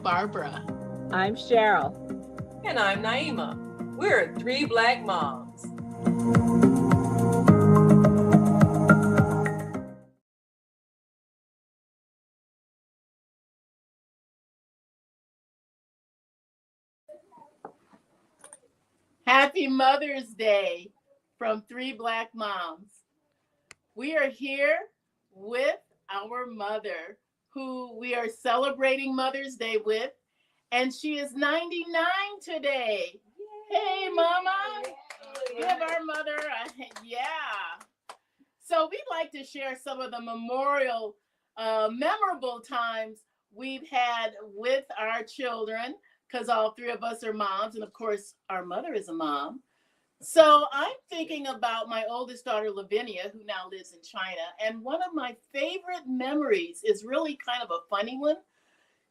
Barbara. I'm Cheryl. And I'm Naima. We're three Black moms. Happy Mother's Day from Three Black Moms. We are here with our mother, who we are celebrating Mother's Day with, and she is 99 today. Yay. Hey, Mama. We have our mother. Yeah. So we'd like to share some of the memorable times we've had with our children, because all three of us are moms, and of course, our mother is a mom. So I'm thinking about my oldest daughter, Lavinia, who now lives in China. And one of my favorite memories is really kind of a funny one.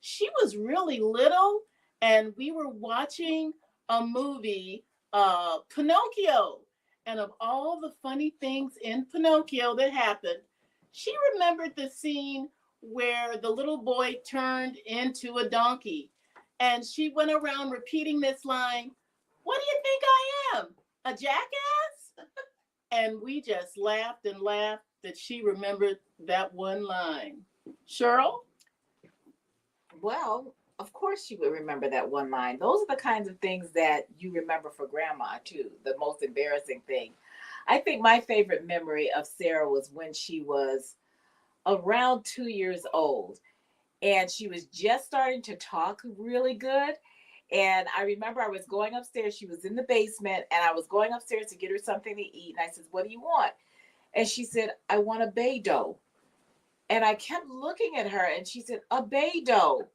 She was really little, and we were watching a movie, Pinocchio. And of all the funny things in Pinocchio that happened, she remembered the scene where the little boy turned into a donkey. And she went around repeating this line, "What do you think I am? A jackass?" And we just laughed and laughed that she remembered that one line. Cheryl? Well, of course you would remember that one line. Those are the kinds of things that you remember for grandma, too. The most embarrassing thing. I think my favorite memory of Sarah was when she was around 2 years old. And she was just starting to talk really good. And I remember I was going upstairs. She was in the basement, and I was going upstairs to get her something to eat. And I said, "What do you want?" And she said, "I want a bagel." And I kept looking at her, and she said, "A bagel,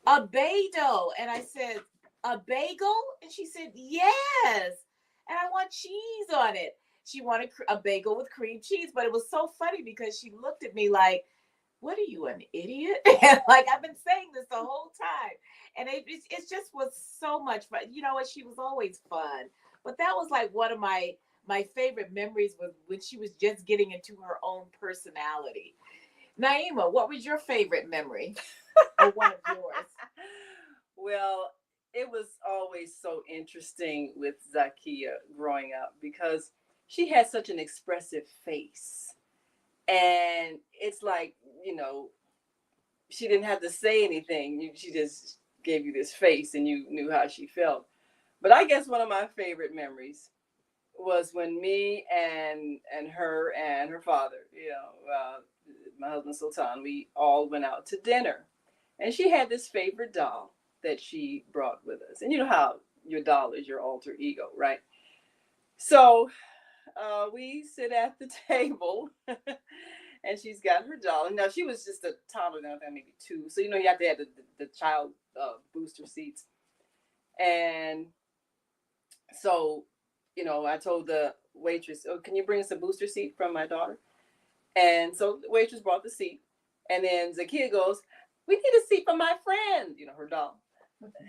a bagel." And I said, "A bagel?" And she said, "Yes. And I want cheese on it." She wanted a bagel with cream cheese. But it was so funny because she looked at me like, "What are you, an idiot?" And like, I've been saying this the whole time. And it just was so much fun. You know what? She was always fun. But that was like one of my favorite memories was when she was just getting into her own personality. Naima, what was your favorite memory? Or one of yours? Well, it was always so interesting with Zakia growing up because she had such an expressive face. And it's like, she didn't have to say anything. She just gave you this face and you knew how she felt. But I guess one of my favorite memories was when me and her father, my husband Sultan, we all went out to dinner. And she had this favorite doll that she brought with us. And you know how your doll is your alter ego, right? So we sit at the table. And she's got her doll. And now she was just a toddler, now maybe 2. So, you have to have the child booster seats. And so, I told the waitress, "Oh, can you bring us a booster seat from my daughter?" And so the waitress brought the seat. And then Zakia goes, "We need a seat for my friend," her doll.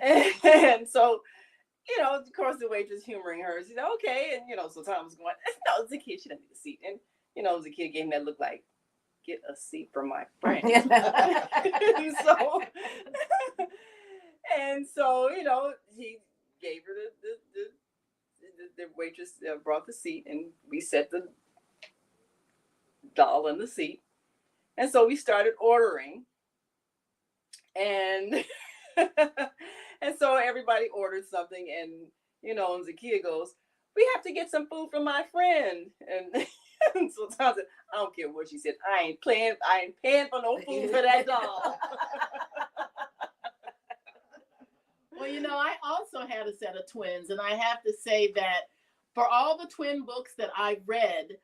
And so, of course, the waitress humoring her. She said, "Okay." And, so Tom was going, "No, Zakia, she doesn't need a seat." And, Zakia gave him that look like, "Get a seat for my friend." So, he gave her the waitress brought the seat, and we set the doll in the seat. And so we started ordering, and and so everybody ordered something, and and Zakia goes, "We have to get some food from my friend." And so Tom said, "I don't care what she said. I ain't paying for no food for that doll." Well, I also had a set of twins, and I have to say that for all the twin books that I've read,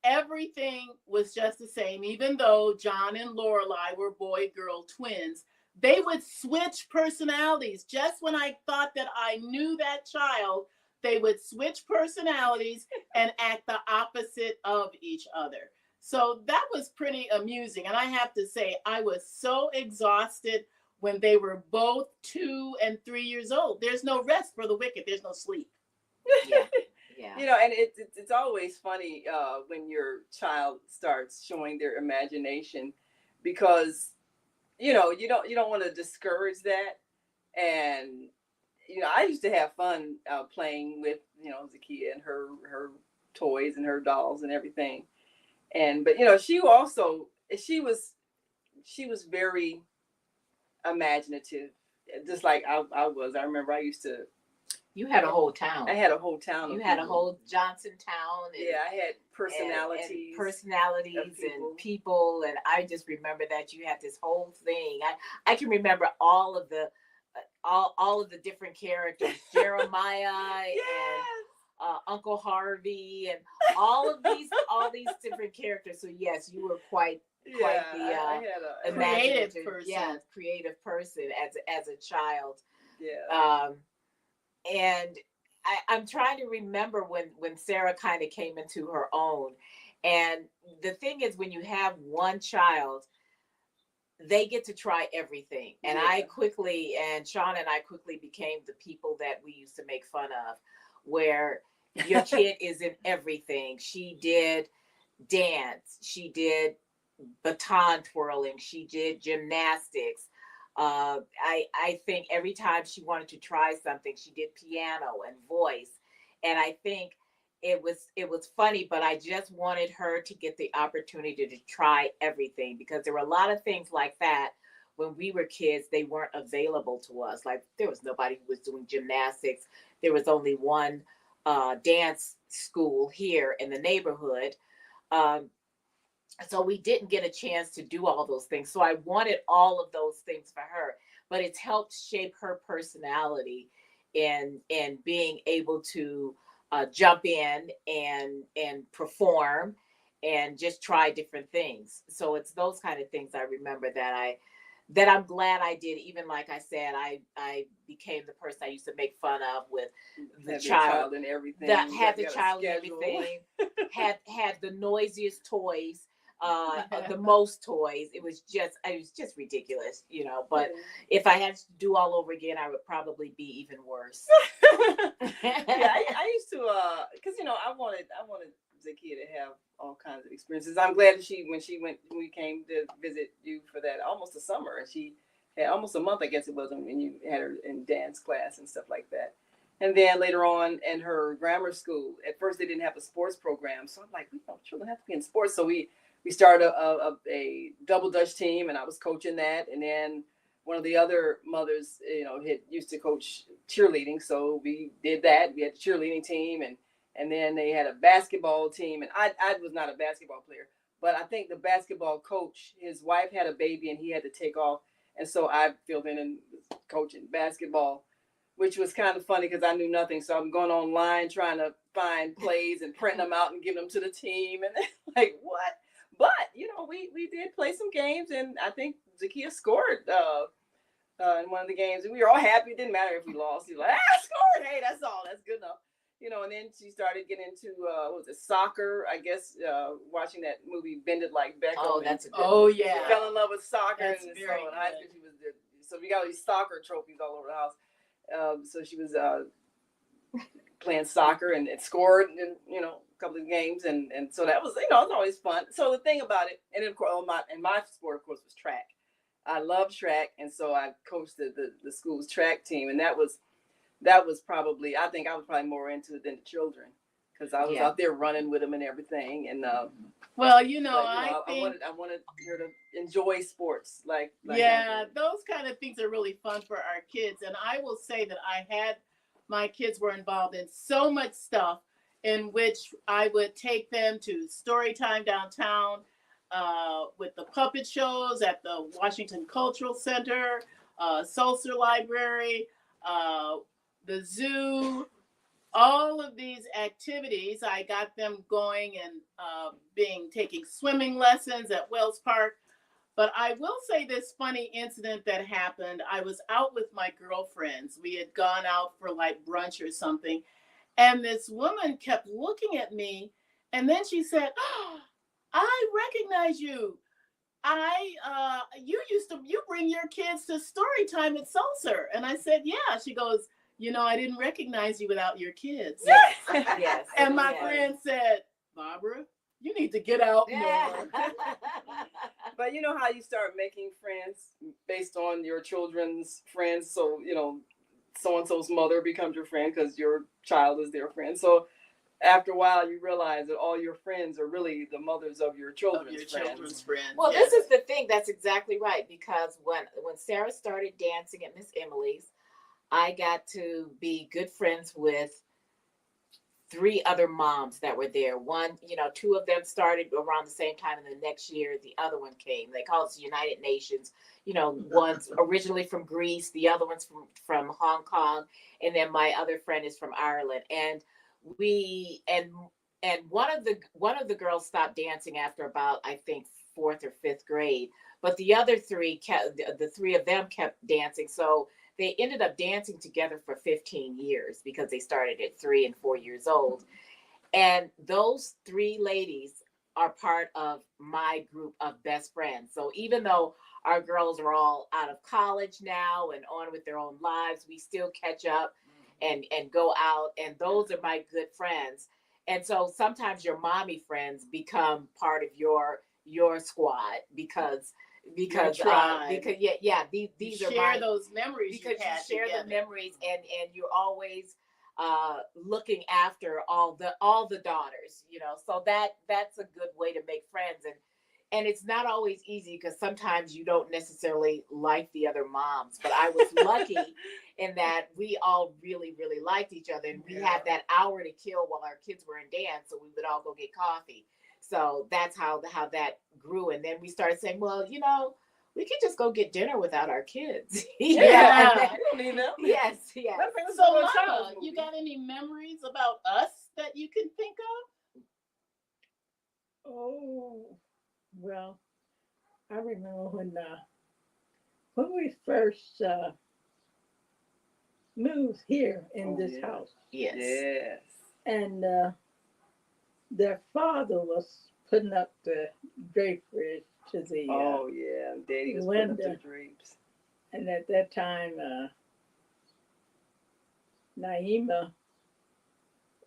everything was just the same. Even though John and Lorelai were boy-girl twins, they would switch personalities. Just when I thought that I knew that child, they would switch personalities and act the opposite of each other. So that was pretty amusing. And I have to say, I was so exhausted when they were both 2 and 3 years old. There's no rest for the wicked. There's no sleep. Yeah. And it's always funny when your child starts showing their imagination, because you know, you don't want to discourage that. And you know, I used to have fun playing with, you know, Zakiya and her toys and her dolls and everything. And but you know, she was very imaginative, just like I was. I remember I used to. You had a whole town. I had a whole town. You had a whole Johnson town. And, yeah, I had personalities, and people, and I just remember that you had this whole thing. I can remember all of the different characters, Jeremiah yes. and Uncle Harvey, and all these different characters. So yes, you were quite the creative person. Yeah, creative person as a child. Yeah. And I'm trying to remember when Sarah kind of came into her own. And the thing is, when you have one child, they get to try everything. And Sean and I quickly became the people that we used to make fun of, where your kid is in everything. She did dance. She did baton twirling. She did gymnastics. I think every time she wanted to try something, she did piano and voice. And I think it was funny, but I just wanted her to get the opportunity to try everything, because there were a lot of things like that when we were kids. They weren't available to us. Like, there was nobody who was doing gymnastics. There was only one dance school here in the neighborhood. So we didn't get a chance to do all those things. So I wanted all of those things for her, but it's helped shape her personality and being able to jump in and perform and just try different things. So it's those kind of things I remember that I'm glad I did. Even like I said, I became the person I used to make fun of with the child and everything. That had the child and everything. had the noisiest toys. The most toys. It was just ridiculous, you know. But if I had to do all over again, I would probably be even worse. Yeah, I used to, because you know, I wanted Zakiya to have all kinds of experiences. I'm glad that when we came to visit you for that almost a summer, and she had almost a month, I guess it was, when you had her in dance class and stuff like that. And then later on in her grammar school, at first they didn't have a sports program, so I'm like, we know children have to be in sports, so we started a double dutch team, and I was coaching that. And then one of the other mothers, you know, used to coach cheerleading, so we did that. We had a cheerleading team, and then they had a basketball team. And I was not a basketball player, but I think the basketball coach, his wife had a baby, and he had to take off, and so I filled in and was coaching basketball, which was kind of funny because I knew nothing. So I'm going online trying to find plays and printing them out and giving them to the team, and like, what? But, you know, we did play some games, and I think Zakiya scored in one of the games, and we were all happy. It didn't matter if we lost. He was like, I scored. Hey, that's all. That's good enough. You know, and then she started getting into, soccer, I guess, watching that movie, Bend It Like Beckham. Oh, that's a good one. Yeah. She fell in love with soccer. That's and very so in high school, so we got all these soccer trophies all over the house. So she was playing soccer and scored, and, you know, couple of games, and so that was, you know, it was always fun. So the thing about it, and then of course, my sport, of course, was track. I love track, and so I coached the school's track team, and that was probably, I think I was probably more into it than the children, because I was out there running with them and everything. And well, you know, I wanted her to enjoy sports, like yeah, those kind of things are really fun for our kids. And I will say that my kids were involved in so much stuff, in which I would take them to story time downtown, with the puppet shows at the Washington Cultural Center, Sulzer Library, the zoo, all of these activities. I got them going and taking swimming lessons at Wells Park. But I will say this funny incident that happened. I was out with my girlfriends. We had gone out for like brunch or something. And this woman kept looking at me, and then she said, "Oh, I recognize you. You bring your kids to story time at Sulzer." And I said, "Yeah." She goes, "You know, I didn't recognize you without your kids." Yes. And my friend said, "Barbara, you need to get out more." But you know how you start making friends based on your children's friends. So, so and so's mother becomes your friend because your child is their friend. So after a while, you realize that all your friends are really the mothers of your children's friends. Well, yes. this is the thing. That's exactly right. Because when Sarah started dancing at Miss Emily's, I got to be good friends with 3 other moms that were there. One, 2 of them started around the same time, and the next year the other one came. They call it the United Nations. One's originally from Greece, the other one's from Hong Kong, and then my other friend is from Ireland. And one of the girls stopped dancing after about, I think, 4th or 5th grade, but the other 3 the 3 of them kept dancing. So they ended up dancing together for 15 years because they started at 3 and 4 years old. And those 3 ladies are part of my group of best friends. So even though our girls are all out of college now and on with their own lives, we still catch up and go out. And those are my good friends. And so sometimes your mommy friends become part of your squad because these you are share those memories because you had share together. the memories, and you're always looking after all the daughters, so that's a good way to make friends. And it's not always easy because sometimes you don't necessarily like the other moms, but I was lucky in that we all really, really liked each other, and we had that hour to kill while our kids were in dance, so we would all go get coffee. So that's how that grew. And then we started saying, well, we could just go get dinner without our kids. Yeah. I don't need them. Yes. So, Mama, you got any memories about us that you can think of? Oh, well, I remember when we first moved here in this house, Yes. Yes. and their father was putting up the drapery to the Oh yeah, Daddy was putting up the Linda. drapes. and at that time Naima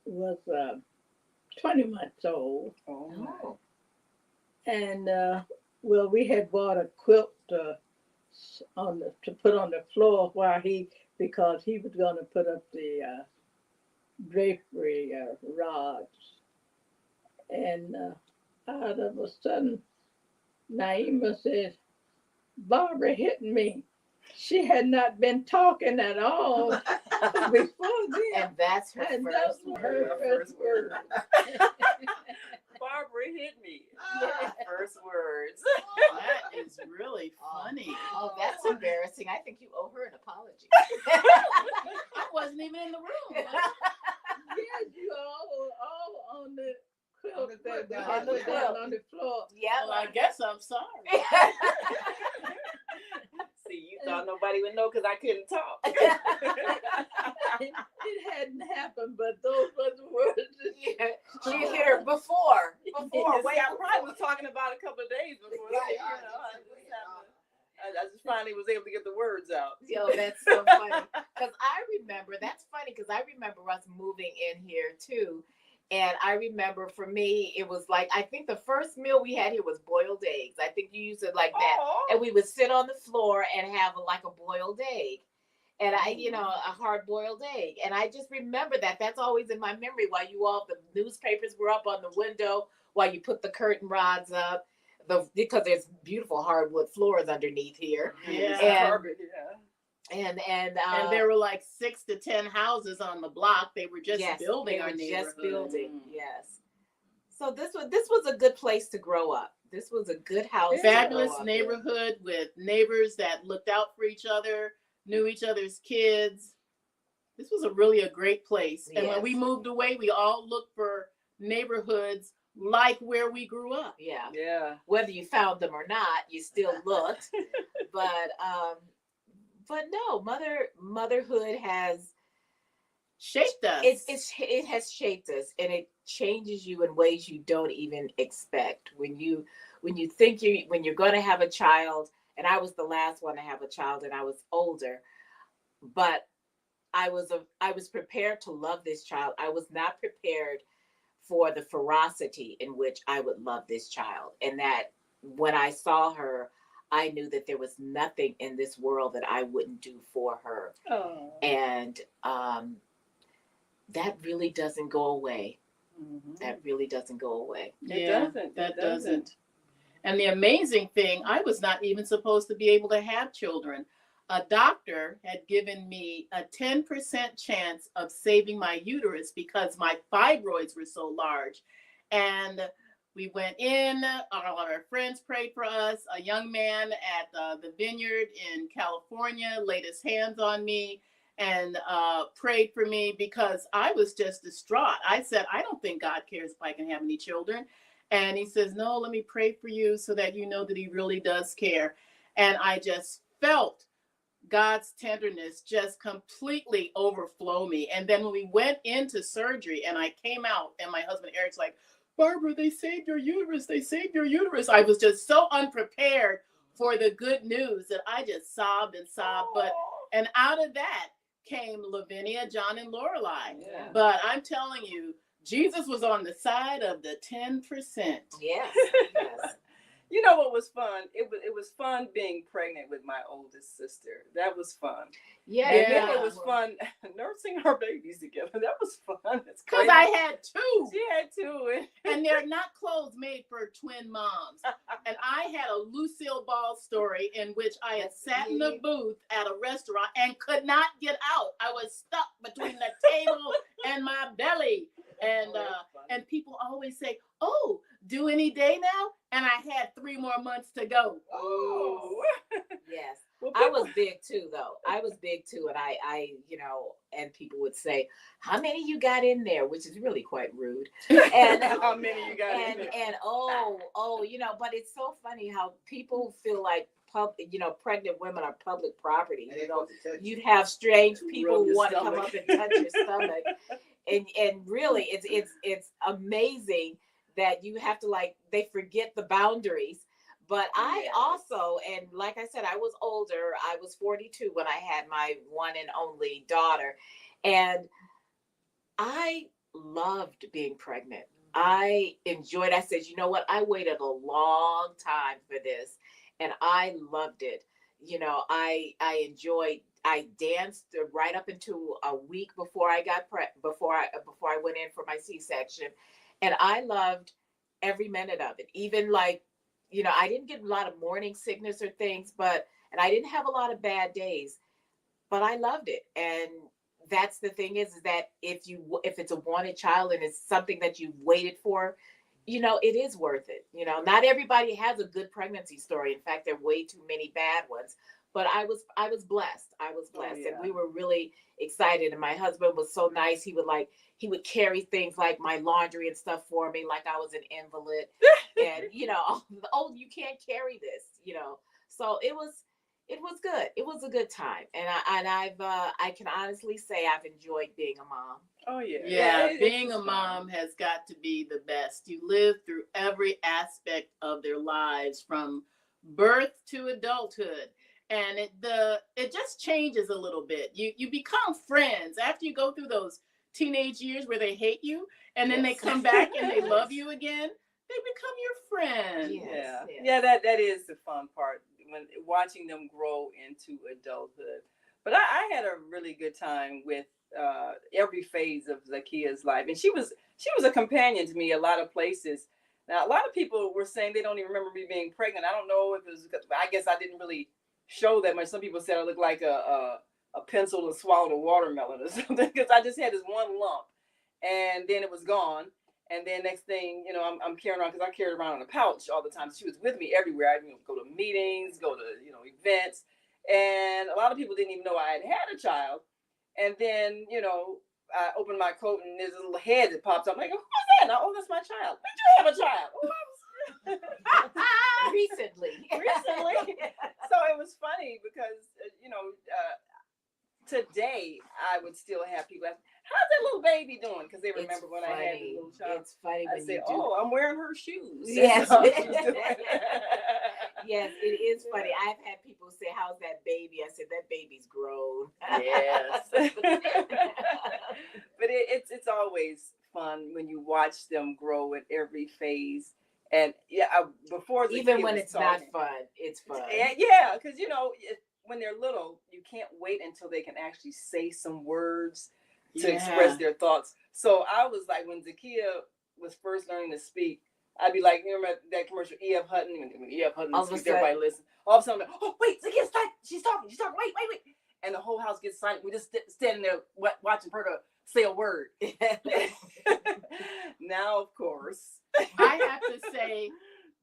was 20 months old, Oh. and well, we had bought a quilt to put on the floor because he was going to put up the drapery rods, and out of a sudden, Naima says, "Barbara hit me." She had not been talking at all before then. And that's her And first those were word. her first words. Barbara hit me. First words. That is really funny. Oh, that's embarrassing. I think you owe her an apology. I wasn't even in the room. Yes, you all on the quilt, On the quilt, that on the was down quilt. on the floor. Yeah. Well, I guess I'm sorry. See, you thought nobody would know because I couldn't talk. It hadn't happened, but those were the words. Yeah. She hit her before. See, Way I probably was talking about a couple of days before. I just finally was able to get the words out. Yo, that's so funny. Because that's funny because I remember us moving in here too. And I remember for me, it was like, I think the first meal we had here was boiled eggs. I think you used it like that. Oh. And we would sit on the floor and have a boiled egg. And a hard boiled egg. And I just remember that's always in my memory while the newspapers were up on the window, while you put the curtain rods up, because there's beautiful hardwood floors underneath here. Yeah. And there were like 6 to 10 houses on the block. They were just building our neighborhood. Just building, yes. So this was a good place to grow up. This was a good house. Fabulous neighborhood with neighbors that looked out for each other, knew each other's kids. This was really a great place. And when we moved away, we all looked for neighborhoods like where we grew up. Yeah. Whether you found them or not, you still looked. But no, motherhood has shaped us. It has shaped us, and it changes you in ways you don't even expect. When you think when you're going to have a child, and I was the last one to have a child, and I was older, but I was prepared to love this child. I was not prepared for the ferocity in which I would love this child, and that when I saw her, I knew that there was nothing in this world that I wouldn't do for her. Oh. And that really doesn't go away. Mhm. That really doesn't go away. It Yeah, doesn't. that It doesn't. doesn't. And the amazing thing, I was not even supposed to be able to have children. A doctor had given me a 10% chance of saving my uterus because my fibroids were so large. And we went in, all of our friends prayed for us. A young man at the vineyard in California laid his hands on me and prayed for me because I was just distraught. I said, I don't think God cares if I can have any children. And he says, no, let me pray for you so that you know that he really does care. And I just felt God's tenderness just completely overflow me. And then when we went into surgery and I came out and my husband Eric's like, Barbara, they saved your uterus. They saved your uterus. I was just so unprepared for the good news that I just sobbed and sobbed. And out of that came Lavinia, John, and Lorelei. Yeah. But I'm telling you, Jesus was on the side of the 10%. Yes. Yes. You know what was fun? It was fun being pregnant with my oldest sister. That was fun. Yeah. And then Yeah. it was fun nursing our babies together. That was fun. It's Because crazy. I had two. She had two. And they're not clothes made for twin moms. And I had a Lucille Ball story in which I had sat in the booth at a restaurant and could not get out. I was stuck between the table and my belly. And people always say, oh, due any day now? And I had 3 more months to go. Oh. Yes. Well, I was big too, though. I was big too. And I, and people would say, how many you got in there? Which is really quite rude. And how many you got in there? And but it's so funny how people feel like pregnant women are public property. You'd have strange people Rub who your want to come stomach. up and touch your stomach. And really it's amazing that you have to they forget the boundaries. But I also, and like I said, I was older. I was 42 when I had my one and only daughter. And I loved being pregnant. I enjoyed, I said, you know what? I waited a long time for this and I loved it. I enjoyed, I danced right up into a week before I got before I went in for my C-section. And I loved every minute of it. Even I didn't get a lot of morning sickness or things, and I didn't have a lot of bad days, but I loved it. And that's the thing is that if it's a wanted child and it's something that you've waited for, it is worth it. Not everybody has a good pregnancy story. In fact, there are way too many bad ones, but I was blessed. I was blessed. yeah. And we were really excited. And my husband was so nice. He would carry things like my laundry and stuff for me, like I was an invalid. And oh, you can't carry this, So it was good. It was a good time, and I can honestly say I've enjoyed being a mom. Oh yeah. Yeah, It's being a fun. mom has got to be the best. You live through every aspect of their lives from birth to adulthood. And it just changes a little bit. You become friends after you go through those teenage years where they hate you and then they Yes. come back and they love you again. They become your friend. Yes. Yeah, that is the fun part, when watching them grow into adulthood. But I had a really good time with every phase of Zakia's life, and she was a companion to me a lot of places. Now, a lot of people were saying they don't even remember me being pregnant. I don't know if it was because I guess I didn't really show that much. Some people said I looked like a pencil that swallowed a watermelon or something, because I just had this one lump, and then it was gone. And then next thing, I'm carrying around, because I carried around in a pouch all the time. She was with me everywhere. I go to meetings, go to events, and a lot of people didn't even know I had a child. And then I opened my coat and there's a little head that pops up. I'm like, who's that? And that's my child. When did you have a child? Recently. So it was funny because today I would still have people ask, how's that little baby doing? Because they remember when I had the little child. It's funny I when say, you do. I'm wearing her shoes. Yes. That's all she's doing. Yes, it is funny. I've had people say, how's that baby? I said, that baby's grown. Yes. But it's always fun when you watch them grow at every phase. And yeah, before the Even kid when was it's talking. not fun, it's fun. And yeah, because when they're little, you can't wait until they can actually say some words to express their thoughts. So I was like, when Zakiya was first learning to speak, I'd be like, you remember that commercial, E.F. Hutton? When E.F. Hutton speaks, everybody listen. All of a sudden, I'm like, oh, wait, Zakiya's she's talking, wait. And the whole house gets silent. We just standing there watching her to say a word. Now, of course. I have to say,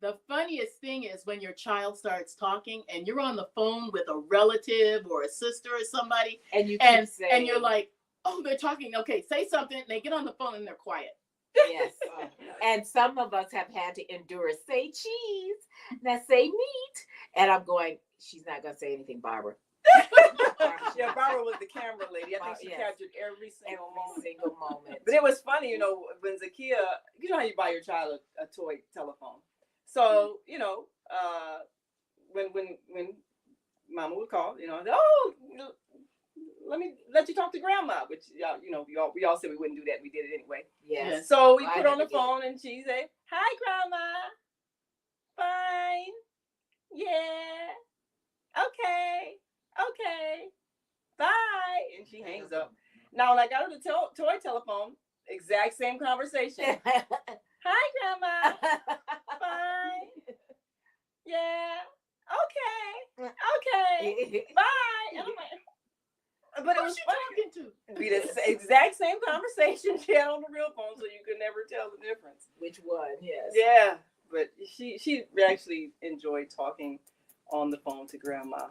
the funniest thing is when your child starts talking and you're on the phone with a relative or a sister or somebody, and you keep saying, and you're like, oh, they're talking. Okay, say something. And they get on the phone and they're quiet. Yes. And some of us have had to endure, say cheese, now say meat. And I'm going, she's not going to say anything, Barbara. Yeah, Barbara was the camera lady. I think she captured every single moment. But it was funny, when Zakiya, you know how you buy your child a toy telephone. So, when Mama would call, let you talk to Grandma, which we all said we wouldn't do that. We did it anyway. Yes. So we put on the phone and she said, "Hi, Grandma. Fine. Yeah. Okay. Bye." And she hangs up. Now, when I got her the toy telephone, exact same conversation. "Hi, Grandma. Fine. Yeah. Okay. Bye." And I'm like, but it was funny. Talking to? Be the exact same conversation she had on the real phone, so you could never tell the difference. Which one? Yes. Yeah, but she actually enjoyed talking on the phone to Grandma.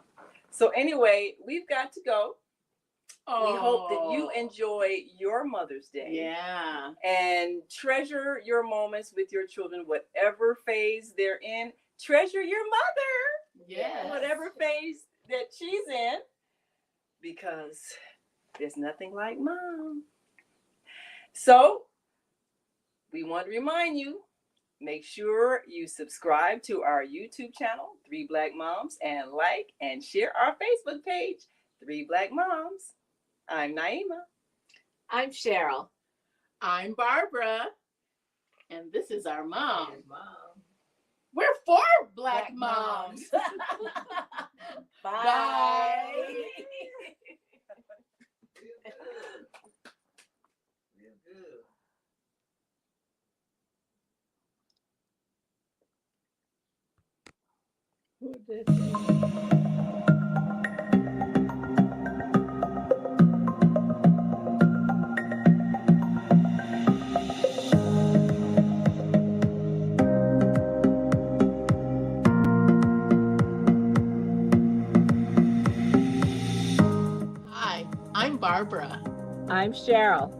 So anyway, we've got to go. We hope that you enjoy your Mother's Day. Yeah. And treasure your moments with your children, whatever phase they're in. Treasure your mother. Yes. Whatever phase that she's in. Because there's nothing like Mom. So, we want to remind you, make sure you subscribe to our YouTube channel, 3 Black Moms, and like and share our Facebook page, 3 Black Moms. I'm Naima. I'm Cheryl. I'm Barbara. And this is our mom. We're 4 Black moms. Bye. Real good. Who did that? Hi, I'm Barbara. I'm Cheryl.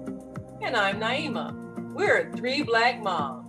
And I'm Naima. We're 3 Black Moms.